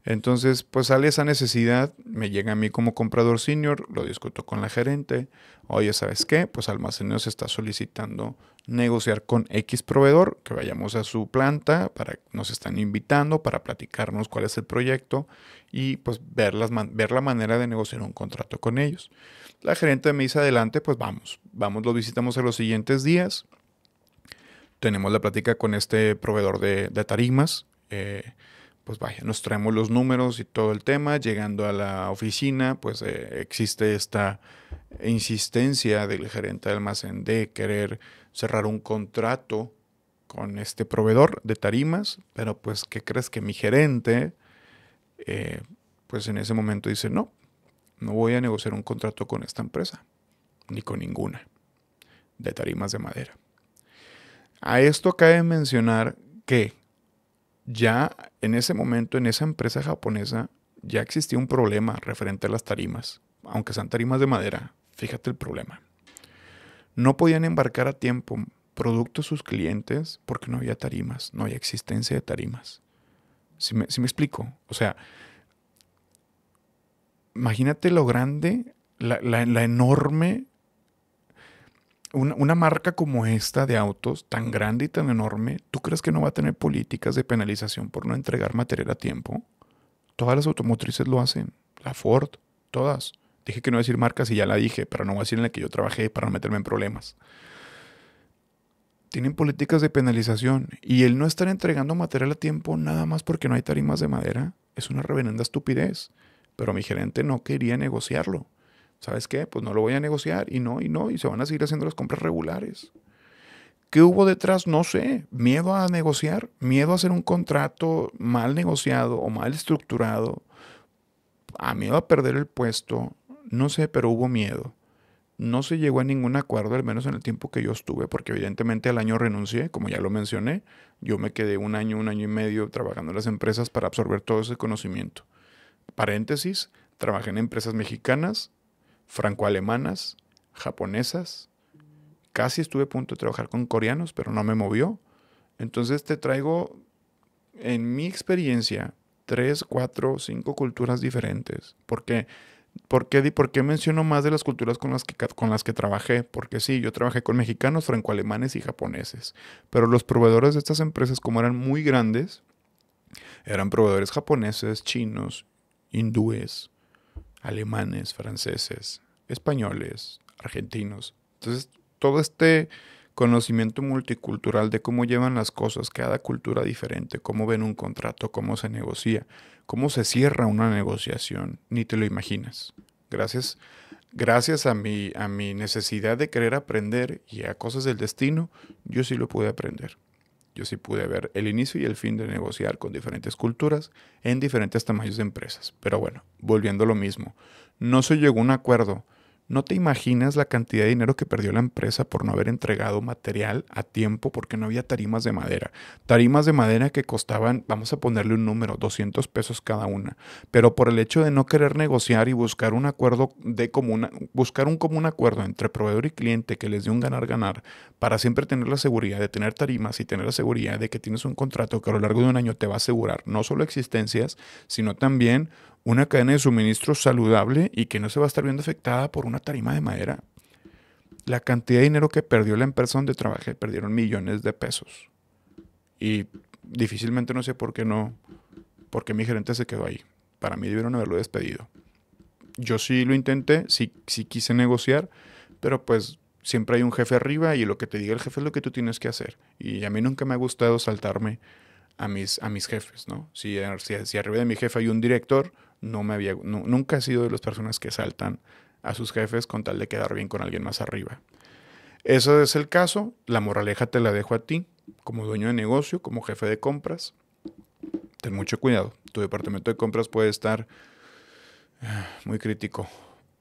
Entonces, pues sale esa necesidad, me llega a mí como comprador senior, lo discuto con la gerente, oye, ¿sabes qué? Pues Almacenes está solicitando negociar con X proveedor, que vayamos a su planta, nos están invitando para platicarnos cuál es el proyecto y pues ver la manera de negociar un contrato con ellos. La gerente me dice adelante, pues vamos, lo visitamos en los siguientes días, tenemos la plática con este proveedor de tarimas, pues vaya, nos traemos los números y todo el tema. Llegando a la oficina, pues existe esta insistencia del gerente de almacén de querer cerrar un contrato con este proveedor de tarimas, pero pues, ¿qué crees? Que mi gerente, pues en ese momento dice, no voy a negociar un contrato con esta empresa, ni con ninguna, de tarimas de madera. A esto cabe mencionar que ya en ese momento, en esa empresa japonesa, ya existía un problema referente a las tarimas, aunque sean tarimas de madera. Fíjate el problema. No podían embarcar a tiempo productos a sus clientes porque no había tarimas, no había existencia de tarimas. ¿Sí me explico? O sea, imagínate lo grande, la enorme, una marca como esta de autos, tan grande y tan enorme, ¿tú crees que no va a tener políticas de penalización por no entregar material a tiempo? Todas las automotrices lo hacen. La Ford, todas. Dije que no iba a decir marcas y ya la dije, pero no voy a decir en la que yo trabajé para no meterme en problemas. Tienen políticas de penalización y el no estar entregando material a tiempo nada más porque no hay tarimas de madera es una reverenda estupidez. Pero mi gerente no quería negociarlo. ¿Sabes qué? Pues no lo voy a negociar y se van a seguir haciendo las compras regulares. ¿Qué hubo detrás? No sé. Miedo a negociar, miedo a hacer un contrato mal negociado o mal estructurado, a miedo a perder el puesto, no sé, pero hubo miedo. No se llegó a ningún acuerdo, al menos en el tiempo que yo estuve, porque evidentemente al año renuncié, como ya lo mencioné. Yo me quedé un año y medio trabajando en las empresas para absorber todo ese conocimiento. Paréntesis, trabajé en empresas mexicanas, franco-alemanas, japonesas. Casi estuve a punto de trabajar con coreanos, pero no me movió. Entonces te traigo, en mi experiencia, 3, 4, 5 culturas diferentes. ¿Por qué menciono más de las culturas con las que trabajé? Porque sí, yo trabajé con mexicanos, franco-alemanes y japoneses. Pero los proveedores de estas empresas, como eran muy grandes, eran proveedores japoneses, chinos, hindúes, alemanes, franceses, españoles, argentinos. Entonces, todo este Conocimiento multicultural de cómo llevan las cosas, cada cultura diferente, cómo ven un contrato, cómo se negocia, cómo se cierra una negociación, ni te lo imaginas. Gracias, gracias a mi necesidad de querer aprender y a cosas del destino, yo sí lo pude aprender. Yo sí pude ver el inicio y el fin de negociar con diferentes culturas en diferentes tamaños de empresas. Pero bueno, volviendo a lo mismo, no se llegó a un acuerdo. No te imaginas la cantidad de dinero que perdió la empresa por no haber entregado material a tiempo porque no había tarimas de madera. Tarimas de madera que costaban, vamos a ponerle un número, 200 pesos cada una. Pero por el hecho de no querer negociar y buscar un acuerdo buscar un común acuerdo entre proveedor y cliente que les dé un ganar-ganar para siempre tener la seguridad de tener tarimas y tener la seguridad de que tienes un contrato que a lo largo de un año te va a asegurar no solo existencias, sino también una cadena de suministro saludable y que no se va a estar viendo afectada por una tarima de madera. La cantidad de dinero que perdió la empresa donde trabajé, perdieron millones de pesos. Y difícilmente no sé por qué no, por qué mi gerente se quedó ahí. Para mí debieron haberlo despedido. Yo sí lo intenté, sí quise negociar, pero pues siempre hay un jefe arriba y lo que te diga el jefe es lo que tú tienes que hacer. Y a mí nunca me ha gustado saltarme a mis jefes, ¿no? Si arriba de mi jefe hay un director, nunca he sido de las personas que saltan a sus jefes con tal de quedar bien con alguien más arriba. Eso es el caso, la moraleja te la dejo a ti, como dueño de negocio, como jefe de compras. Ten mucho cuidado, tu departamento de compras puede estar muy crítico.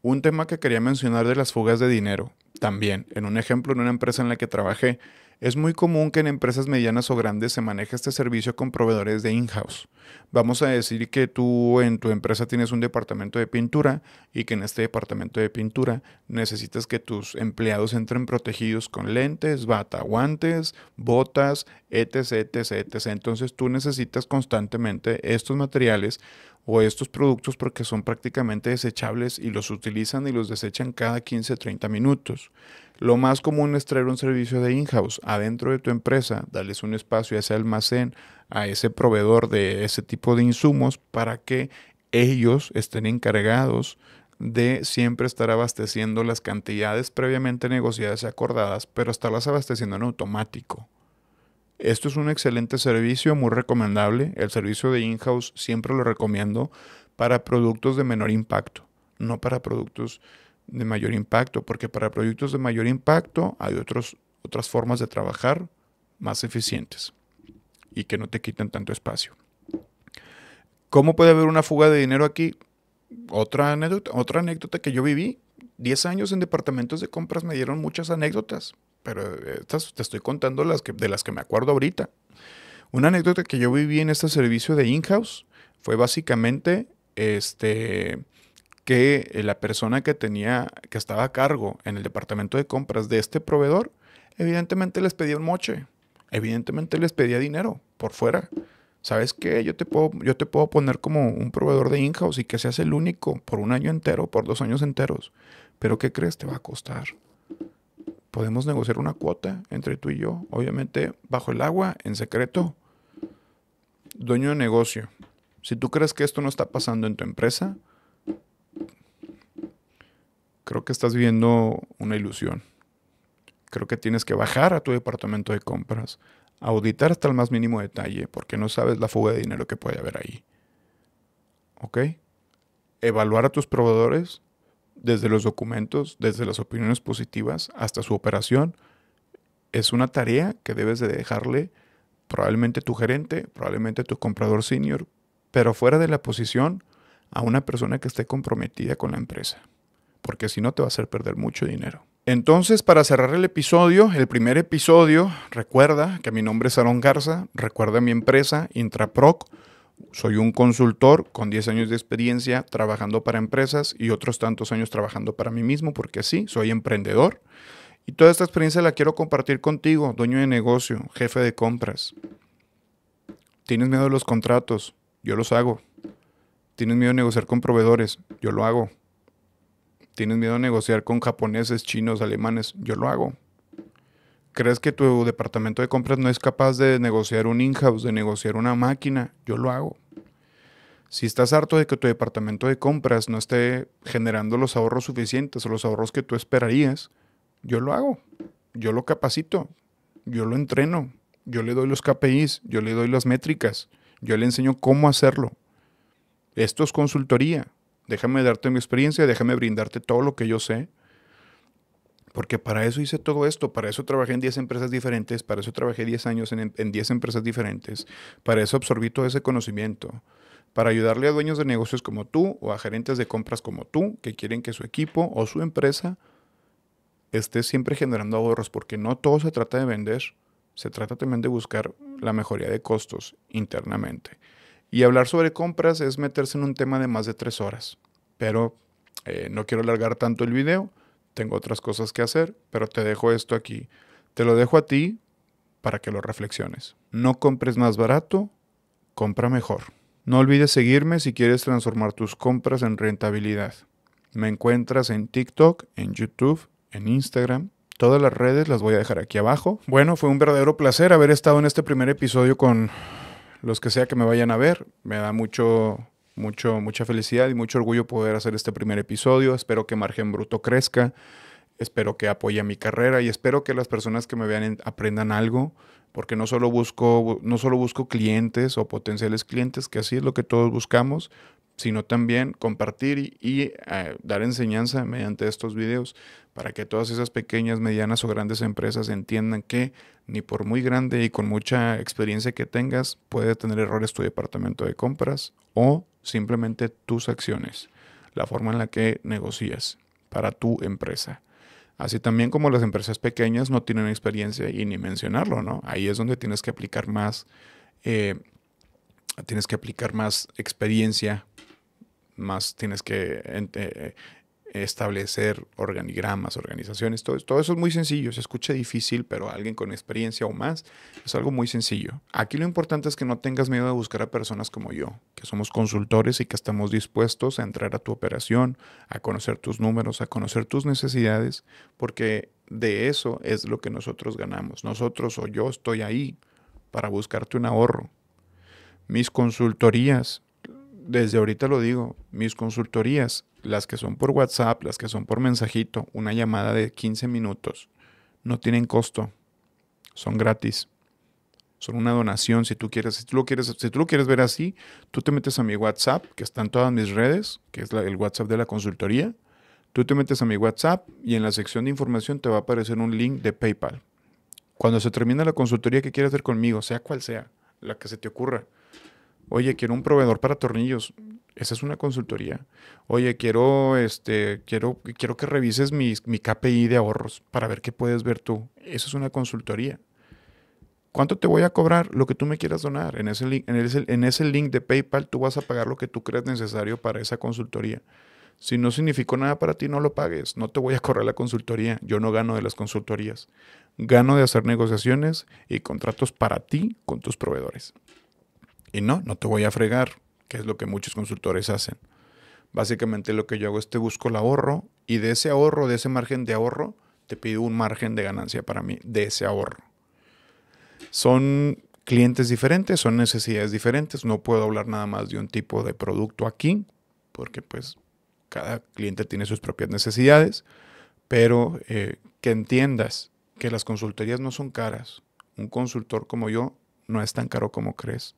Un tema que quería mencionar de las fugas de dinero, también, en un ejemplo en una empresa en la que trabajé, es muy común que en empresas medianas o grandes se maneje este servicio con proveedores de in-house. Vamos a decir que tú en tu empresa tienes un departamento de pintura y que en este departamento de pintura necesitas que tus empleados entren protegidos con lentes, bata, guantes, botas, etc, etc, etc. Entonces tú necesitas constantemente estos materiales o estos productos porque son prácticamente desechables y los utilizan y los desechan cada 15 30 minutos. Lo más común es traer un servicio de in-house adentro de tu empresa, darles un espacio a ese almacén, a ese proveedor de ese tipo de insumos para que ellos estén encargados de siempre estar abasteciendo las cantidades previamente negociadas y acordadas, pero estarlas abasteciendo en automático. Esto es un excelente servicio, muy recomendable. El servicio de in-house siempre lo recomiendo para productos de menor impacto, no para productos de mayor impacto, porque para productos de mayor impacto hay otras formas de trabajar más eficientes y que no te quiten tanto espacio. ¿Cómo puede haber una fuga de dinero aquí? Otra anécdota que yo viví. 10 años en departamentos de compras me dieron muchas anécdotas, pero estas te estoy contando de las que me acuerdo ahorita. Una anécdota que yo viví en este servicio de in-house fue básicamente que la persona que estaba a cargo en el departamento de compras de este proveedor, evidentemente les pedía un moche, evidentemente les pedía dinero por fuera. ¿Sabes qué? Yo te puedo poner como un proveedor de in-house y que seas el único por un año entero, por 2 años enteros. Pero ¿qué crees? Te va a costar. Podemos negociar una cuota entre tú y yo, obviamente bajo el agua, en secreto. Dueño de negocio, si tú crees que esto no está pasando en tu empresa, creo que estás viendo una ilusión. Creo que tienes que bajar a tu departamento de compras, auditar hasta el más mínimo detalle, porque no sabes la fuga de dinero que puede haber ahí. ¿Ok? Evaluar a tus proveedores desde los documentos, desde las opiniones positivas hasta su operación, es una tarea que debes de dejarle probablemente tu gerente, probablemente tu comprador senior, pero fuera de la posición a una persona que esté comprometida con la empresa, porque si no te va a hacer perder mucho dinero. Entonces, para cerrar el episodio, el primer episodio, recuerda que mi nombre es Aaron Garza, recuerda mi empresa, Intraproc. Soy un consultor con 10 años de experiencia trabajando para empresas y otros tantos años trabajando para mí mismo, porque sí, soy emprendedor. Y toda esta experiencia la quiero compartir contigo, dueño de negocio, jefe de compras. ¿Tienes miedo de los contratos? Yo los hago. ¿Tienes miedo de negociar con proveedores? Yo lo hago. ¿Tienes miedo de negociar con japoneses, chinos, alemanes? Yo lo hago. ¿Crees que tu departamento de compras no es capaz de negociar un in-house, de negociar una máquina? Yo lo hago. Si estás harto de que tu departamento de compras no esté generando los ahorros suficientes o los ahorros que tú esperarías, yo lo hago. yo lo capacito, yo lo entreno, yo le doy los KPIs, yo le doy las métricas, yo le enseño cómo hacerlo. Esto es consultoría. Déjame darte mi experiencia, déjame brindarte todo lo que yo sé. Porque para eso hice todo esto, para eso trabajé en 10 empresas diferentes, para eso trabajé 10 años en 10 empresas diferentes, para eso absorbí todo ese conocimiento, para ayudarle a dueños de negocios como tú o a gerentes de compras como tú que quieren que su equipo o su empresa esté siempre generando ahorros, porque no todo se trata de vender, se trata también de buscar la mejoría de costos internamente. Y hablar sobre compras es meterse en un tema de más de 3 horas, pero no quiero alargar tanto el video. Tengo otras cosas que hacer, pero te dejo esto aquí. Te lo dejo a ti para que lo reflexiones. No compres más barato, compra mejor. No olvides seguirme si quieres transformar tus compras en rentabilidad. Me encuentras en TikTok, en YouTube, en Instagram. Todas las redes las voy a dejar aquí abajo. Bueno, fue un verdadero placer haber estado en este primer episodio con los que sea que me vayan a ver. Me da mucha felicidad y mucho orgullo poder hacer este primer episodio. Espero que Margen Bruto crezca, espero que apoye mi carrera y espero que las personas que me vean aprendan algo, porque no solo busco clientes o potenciales clientes, que así es lo que todos buscamos, sino también compartir y dar enseñanza mediante estos videos para que todas esas pequeñas, medianas o grandes empresas entiendan que ni por muy grande y con mucha experiencia que tengas, puede tener errores tu departamento de compras o simplemente tus acciones, la forma en la que negocias para tu empresa. Así también como las empresas pequeñas no tienen experiencia y ni mencionarlo, ¿no? Ahí es donde tienes que aplicar más experiencia, más tienes que establecer organigramas, organizaciones, todo eso es muy sencillo, se escucha difícil, pero alguien con experiencia o más es algo muy sencillo. Aquí lo importante es que no tengas miedo de buscar a personas como yo, que somos consultores y que estamos dispuestos a entrar a tu operación, a conocer tus números, a conocer tus necesidades, porque de eso es lo que nosotros ganamos. Nosotros o yo estoy ahí para buscarte un ahorro. Mis consultorías, desde ahorita lo digo, mis consultorías, las que son por WhatsApp, las que son por mensajito, una llamada de 15 minutos, no tienen costo, son gratis, son una donación si tú lo quieres ver así, tú te metes a mi WhatsApp, que está en todas mis redes, que es el WhatsApp de la consultoría, tú te metes a mi WhatsApp y en la sección de información te va a aparecer un link de PayPal. Cuando se termine la consultoría que quieres hacer conmigo, sea cual sea, la que se te ocurra, oye, quiero un proveedor para tornillos. Esa es una consultoría. Oye, quiero que revises mi KPI de ahorros para ver qué puedes ver tú. Eso es una consultoría. ¿Cuánto te voy a cobrar? Lo que tú me quieras donar. En ese link de PayPal tú vas a pagar lo que tú creas necesario para esa consultoría. Si no significó nada para ti, no lo pagues. No te voy a correr la consultoría. Yo no gano de las consultorías. Gano de hacer negociaciones y contratos para ti con tus proveedores. Y no te voy a fregar, que es lo que muchos consultores hacen. Básicamente lo que yo hago es te busco el ahorro y de ese ahorro, de ese margen de ahorro, te pido un margen de ganancia para mí, de ese ahorro. Son clientes diferentes, son necesidades diferentes. No puedo hablar nada más de un tipo de producto aquí, porque pues cada cliente tiene sus propias necesidades, pero que entiendas que las consultorías no son caras. Un consultor como yo no es tan caro como crees.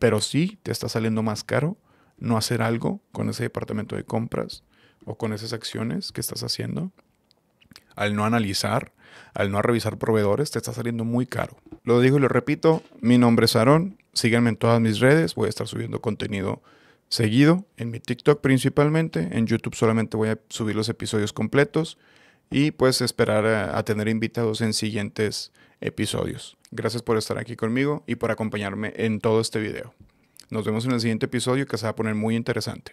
Pero sí te está saliendo más caro no hacer algo con ese departamento de compras o con esas acciones que estás haciendo. Al no analizar, al no revisar proveedores, te está saliendo muy caro. Lo digo y lo repito, mi nombre es Aarón, síganme en todas mis redes, voy a estar subiendo contenido seguido, en mi TikTok principalmente, en YouTube solamente voy a subir los episodios completos y pues esperar a tener invitados en siguientes episodios. Gracias por estar aquí conmigo y por acompañarme en todo este video. Nos vemos en el siguiente episodio que se va a poner muy interesante.